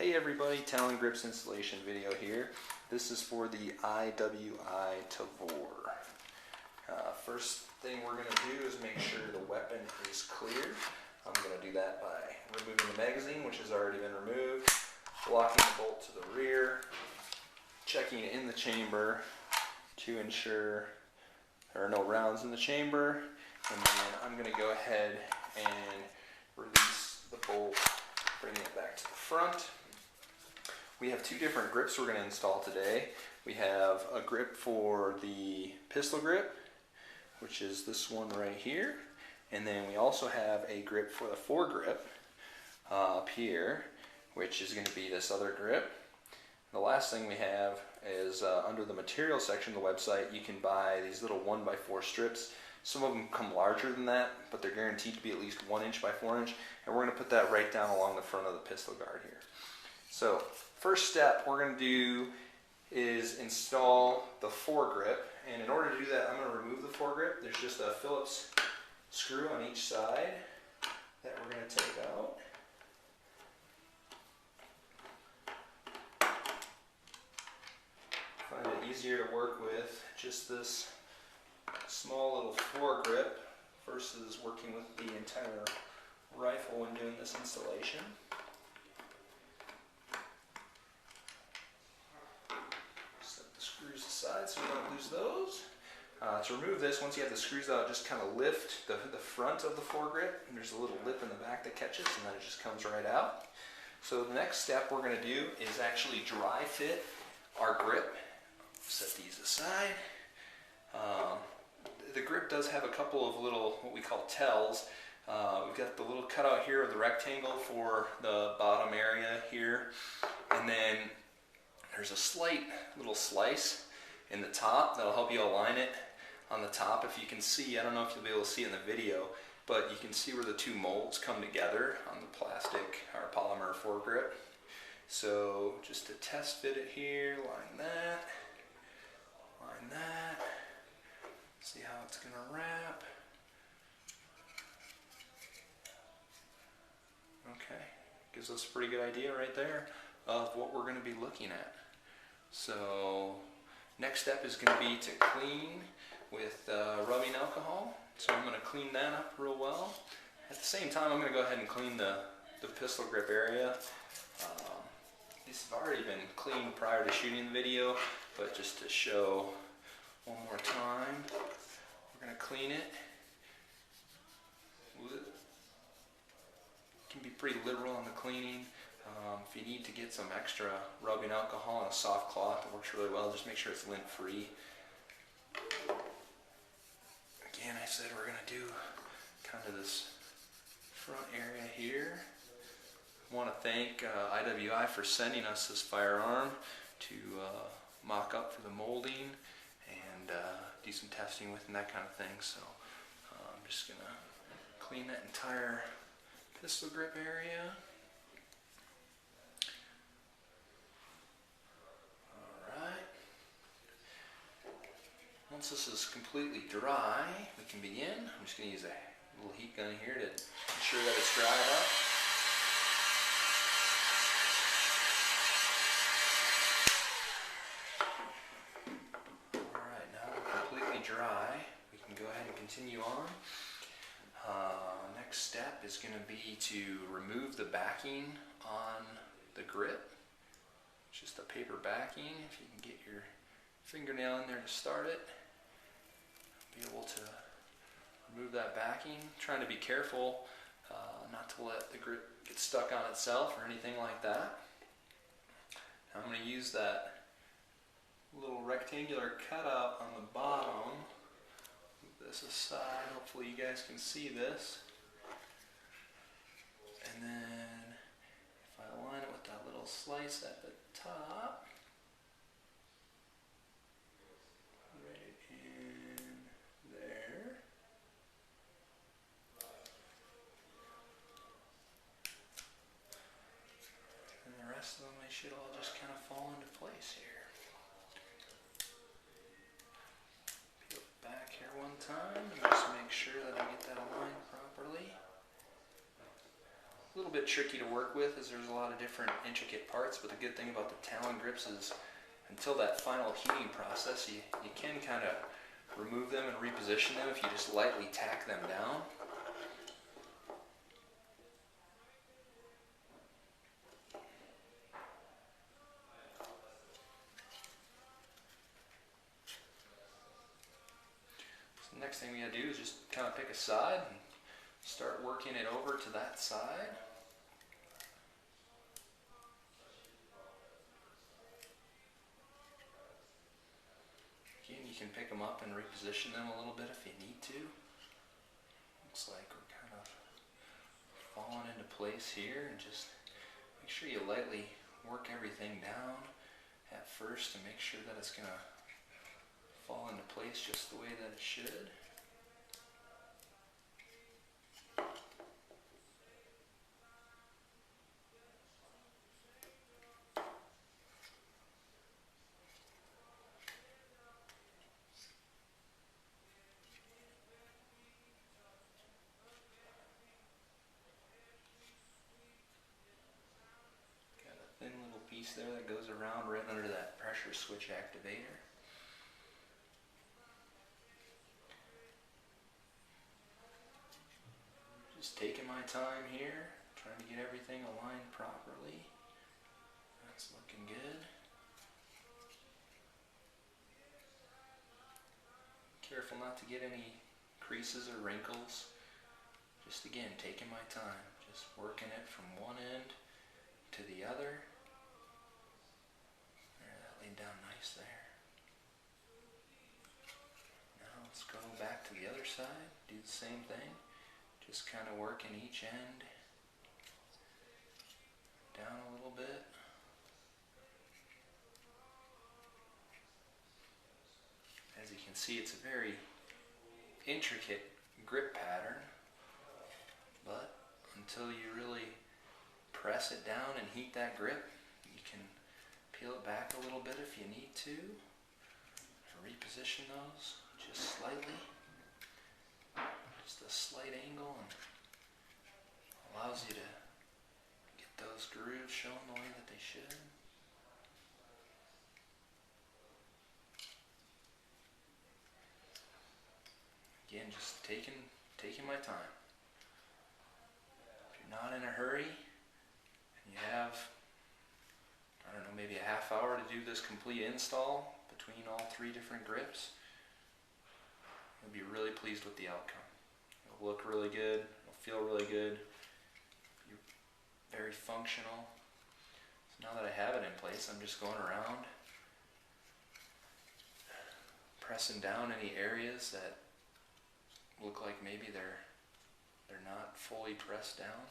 Hey everybody, Talon grips installation video here. This is for the IWI Tavor. First thing we're going to do is make sure the weapon is clear. I'm going to do that by removing the magazine, which has already been removed, locking the bolt to the rear, checking in the chamber to ensure there are no rounds in the chamber, and then I'm going to go ahead and release the bolt, bringing it back to the front. We have two different grips we're going to install today. We have a grip for the pistol grip, which is this one right here, and then we also have a grip for the foregrip up here, which is going to be this other grip. The last thing we have is under the material section of the website, you can buy these little 1x4 strips. Some of them come larger than that, but they're guaranteed to be at least 1 inch by 4 inch, and we're going to put that right down along the front of the pistol guard here. So first step we're going to do is install the foregrip, and in order to do that I'm going to remove the foregrip. There's just a Phillips screw on each side that we're going to take out. Find it easier to work with just this small little foregrip versus working with the entire rifle when doing this installation. Set the screws aside so we don't lose those. To remove this, once you have the screws out, just kind of lift the front of the foregrip, and there's a little lip in the back that catches, and then it just comes right out. So the next step we're going to do is actually dry fit our grip. Set these aside. The grip does have a couple of little, what we call tells. We've got the little cutout here of the rectangle for the bottom area here, and then there's a slight little slice in the top that'll help you align it on the top. If you can see, I don't know if you'll be able to see it in the video, but you can see where the two molds come together on the plastic or polymer foregrip. So just to test fit it here, line that, see how it's going to wrap. Okay, gives us a pretty good idea right there of what we're going to be looking at. So next step is going to be to clean with rubbing alcohol. So I'm going to clean that up real well. At the same time, I'm going to go ahead and clean the pistol grip area. These have already been cleaned prior to shooting the video, but just to show one more time, we're going to clean it. Can be pretty liberal on the cleaning. If you need to get some extra rubbing alcohol on a soft cloth, it works really well. Just make sure it's lint free. Again, I said we're going to do kind of this front area here. I want to thank IWI for sending us this firearm to mock up for the molding and do some testing with and that kind of thing. So I'm just going to clean that entire pistol grip area. Alright. Once this is completely dry, we can begin. I'm just going to use a little heat gun here to ensure that it's dried up. Alright, now we're completely dry. We can go ahead and continue on. Next step is going to be to remove the backing on the grip. It's just a paper backing. If you can get your fingernail in there to start it, be able to remove that backing. Trying to be careful not to let the grip get stuck on itself or anything like that. Now I'm going to use that little rectangular cutout on the bottom. Move this aside. Hopefully you guys can see this. And then if I align it with that little slice at the top, right in there. And the rest of them, they should all just kind of fall into place here. Peel it back here one time and just make sure that I get that aligned properly. a little bit tricky to work with as there's a lot of different intricate parts, but the good thing about the Talon grips is until that final heating process, you can kind of remove them and reposition them if you just lightly tack them down. So the next thing we gotta do is just kind of pick a side and start working it over to that side. Again, you can pick them up and reposition them a little bit if you need to. Looks like we're kind of falling into place here, and just make sure you lightly work everything down at first to make sure that it's going to fall into place just the way that it should. Thin little piece there that goes around right under that pressure switch activator. Just taking my time here, trying to get everything aligned properly. That's looking good. Careful not to get any creases or wrinkles. Just again, taking my time, just working it from one end to the other. There, that laid down nice there. Now let's go back to the other side, do the same thing. Just kind of working each end down a little bit. As you can see, it's a very intricate grip pattern, but until you really press it down and heat that grip, you can peel it back a little bit if you need to. Reposition those just slightly, just a slight angle, and allows you to get those grooves shown the way that they should. Again, just taking my time. If you're not in a hurry and you have, I don't know, maybe a half hour to do this complete install between all three different grips, you'll be really pleased with the outcome. It'll look really good, it'll feel really good, be very functional. So now that I have it in place, I'm just going around pressing down any areas that look like maybe they're not fully pressed down.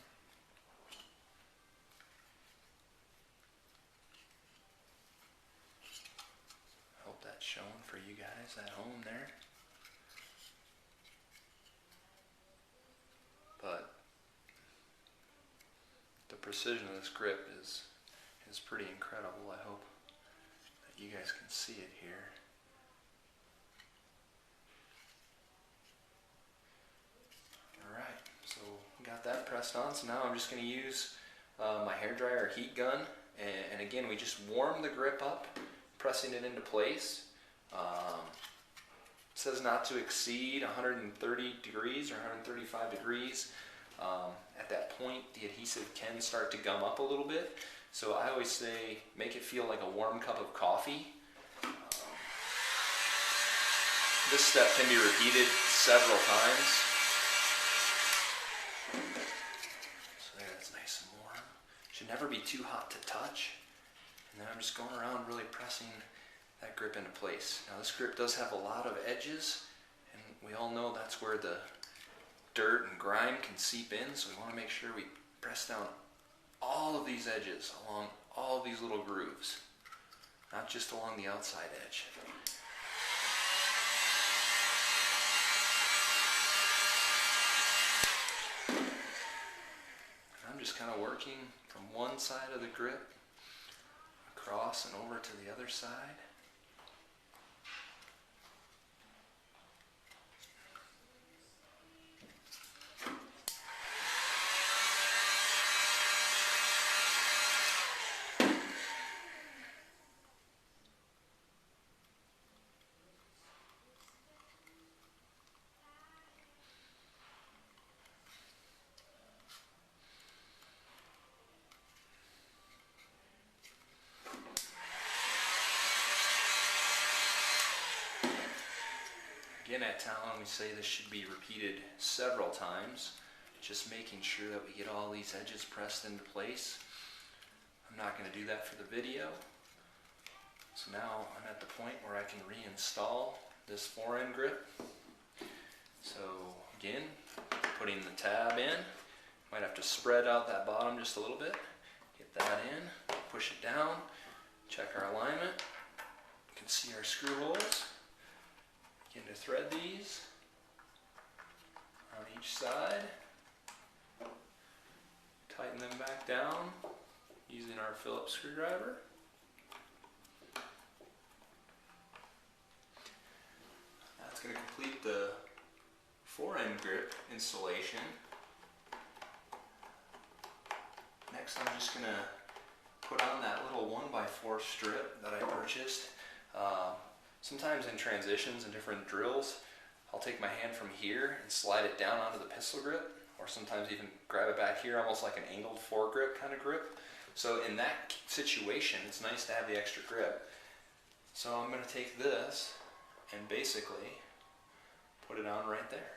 Hope that's shown for you guys at home there. But the precision of this grip is pretty incredible. I hope that you guys can see it here. Alright, so got that pressed on, so now I'm just going to use my hairdryer heat gun, and again, we just warm the grip up, pressing it into place. It says not to exceed 130 degrees or 135 degrees. At that point, the adhesive can start to gum up a little bit, so I always say make it feel like a warm cup of coffee. This step can be repeated several times. So there, it's nice and warm. Should never be too hot to touch. And then I'm just going around really pressing that grip into place. Now this grip does have a lot of edges, and we all know that's where the dirt and grime can seep in, so we want to make sure we press down all of these edges along all of these little grooves, not just along the outside edge. I'm just kind of working from one side of the grip across and over to the other side. Again, at Talon, we say this should be repeated several times, just making sure that we get all these edges pressed into place. I'm not going to do that for the video. So now I'm at the point where I can reinstall this fore-end grip. So again, putting the tab in, might have to spread out that bottom just a little bit, get that in, push it down, check our alignment. You can see our screw holes. Begin to thread these on each side. Tighten them back down using our Phillips screwdriver. That's going to complete the fore-end grip installation. Next, I'm just going to put on that little 1x4 strip that I purchased. Sometimes in transitions and different drills, I'll take my hand from here and slide it down onto the pistol grip, or sometimes even grab it back here, almost like an angled foregrip kind of grip. So in that situation, it's nice to have the extra grip. So I'm going to take this and basically put it on right there.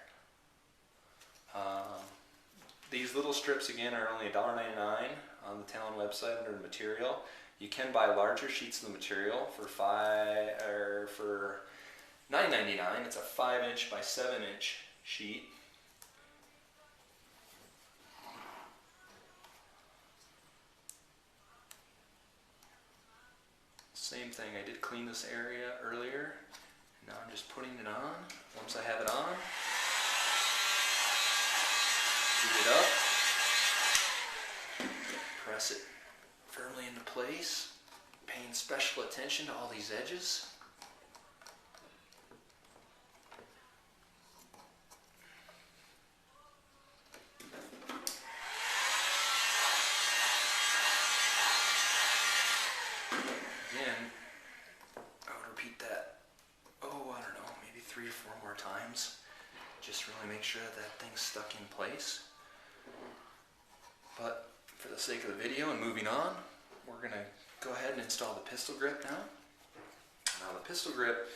These little strips again are only $1.99 on the Talon website under material. You can buy larger sheets of the material for $9.99. It's a 5" by 7" sheet. Same thing, I did clean this area earlier. Now I'm just putting it on. Once I have it on, heat it up, press it firmly into place, paying special attention to all these edges. Again, I would repeat that, I don't know, maybe 3 or 4 more times. Just really make sure that that thing's stuck in place. But for the sake of the video and moving on, we're going to go ahead and install the pistol grip now. Now the pistol grip,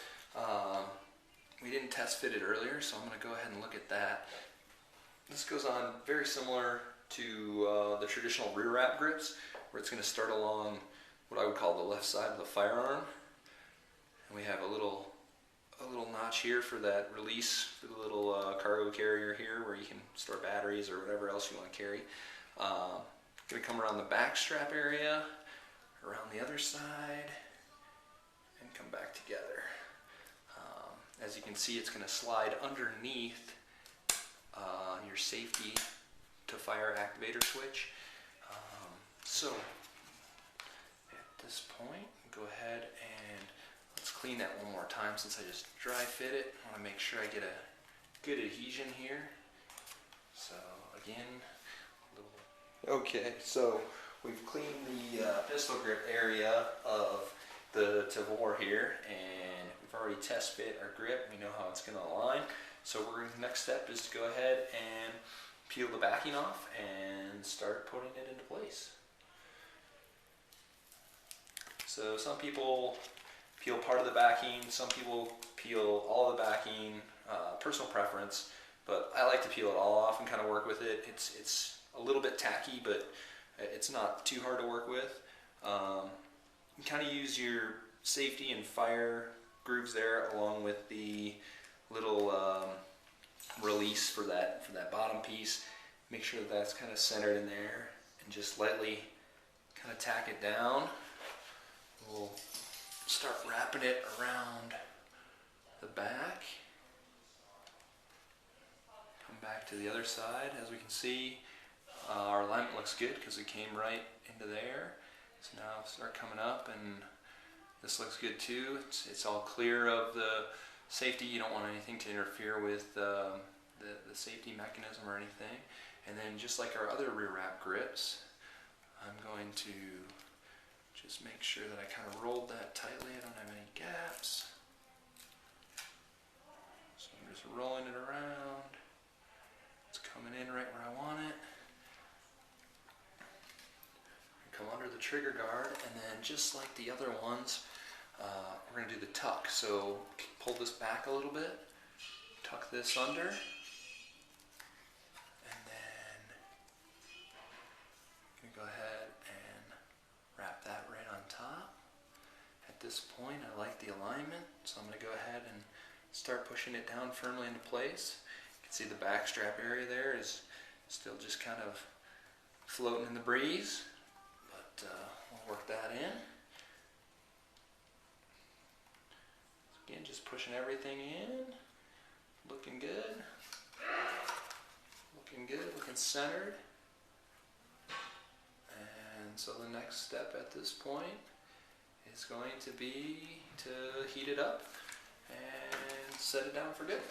we didn't test fit it earlier, so I'm going to go ahead and look at that. This goes on very similar to the traditional rear wrap grips, where it's going to start along what I would call the left side of the firearm. And we have a little notch here for that release for the little cargo carrier here, where you can store batteries or whatever else you want to carry. Going to come around the back strap area, around the other side, and come back together. As you can see, it's going to slide underneath your safety to fire activator switch. So at this point, go ahead and let's clean that one more time since I just dry fit it. I want to make sure I get a good adhesion here. So again, okay, so we've cleaned the pistol grip area of the Tavor here, and we've already test fit our grip. We know how it's going to align. So the next step is to go ahead and peel the backing off and start putting it into place. So some people peel part of the backing, some people peel all of the backing, personal preference, but I like to peel it all off and kind of work with it. It's a little bit tacky, but it's not too hard to work with. You kind of use your safety and fire grooves there, along with the little release for that bottom piece. Make sure that that's kind of centered in there, and just lightly kind of tack it down. We'll start wrapping it around the back. Come back to the other side. As we can see, our alignment looks good because it came right into there. So now start coming up, and this looks good too. It's all clear of the safety. You don't want anything to interfere with the safety mechanism or anything. And then just like our other rear wrap grips, I'm going to just make sure that I kind of rolled that tightly. I don't have any gaps. So I'm just rolling it around. It's coming in right where I want it. Come under the trigger guard, and then just like the other ones, we're going to do the tuck. So pull this back a little bit, tuck this under, and then I'm going to go ahead and wrap that right on top. At this point, I like the alignment, so I'm going to go ahead and start pushing it down firmly into place. You can see the back strap area there is still just kind of floating in the breeze, but we'll work that in. Again, just pushing everything in. Looking good. Looking good, looking centered. And so the next step at this point is going to be to heat it up and set it down for good.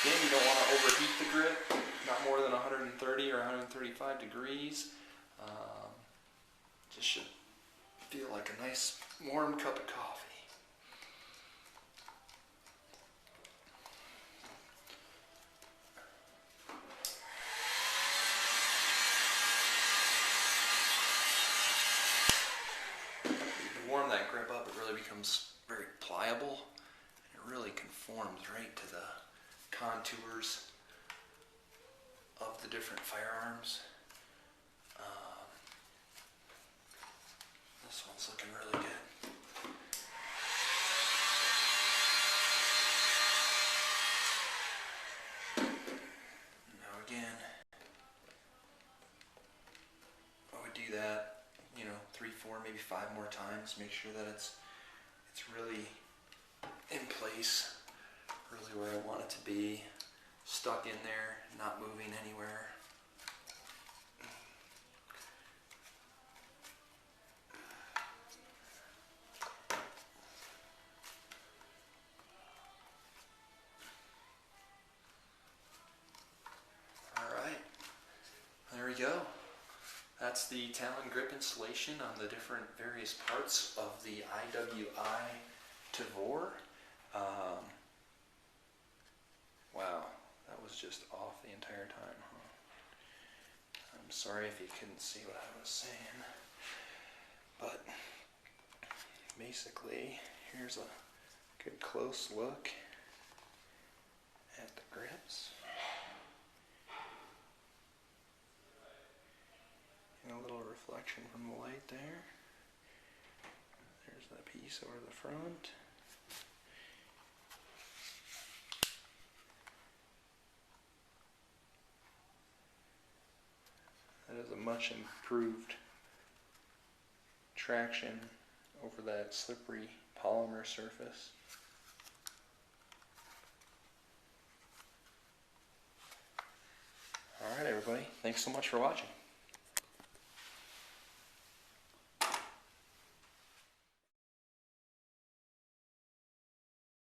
Again, you don't want to overheat the grip, not more than 130 or 135 degrees. Just should feel like a nice warm cup of coffee. Warm that grip up, it really becomes very pliable. It really conforms right to the contours of the different firearms. This one's looking really good. Now again, I would do that, 3, 4, maybe 5 more times. Make sure that it's really in place, really where I want it to be, stuck in there, not moving anywhere. Alright, there we go. That's the Talon grip installation on the different various parts of the IWI Tavor. Wow, that was just off the entire time, huh? I'm sorry if you couldn't see what I was saying, but basically, here's a good close look at the grips. And a little reflection from the light there. There's that piece over the front. That is a much improved traction over that slippery polymer surface. Alright everybody, thanks so much for watching.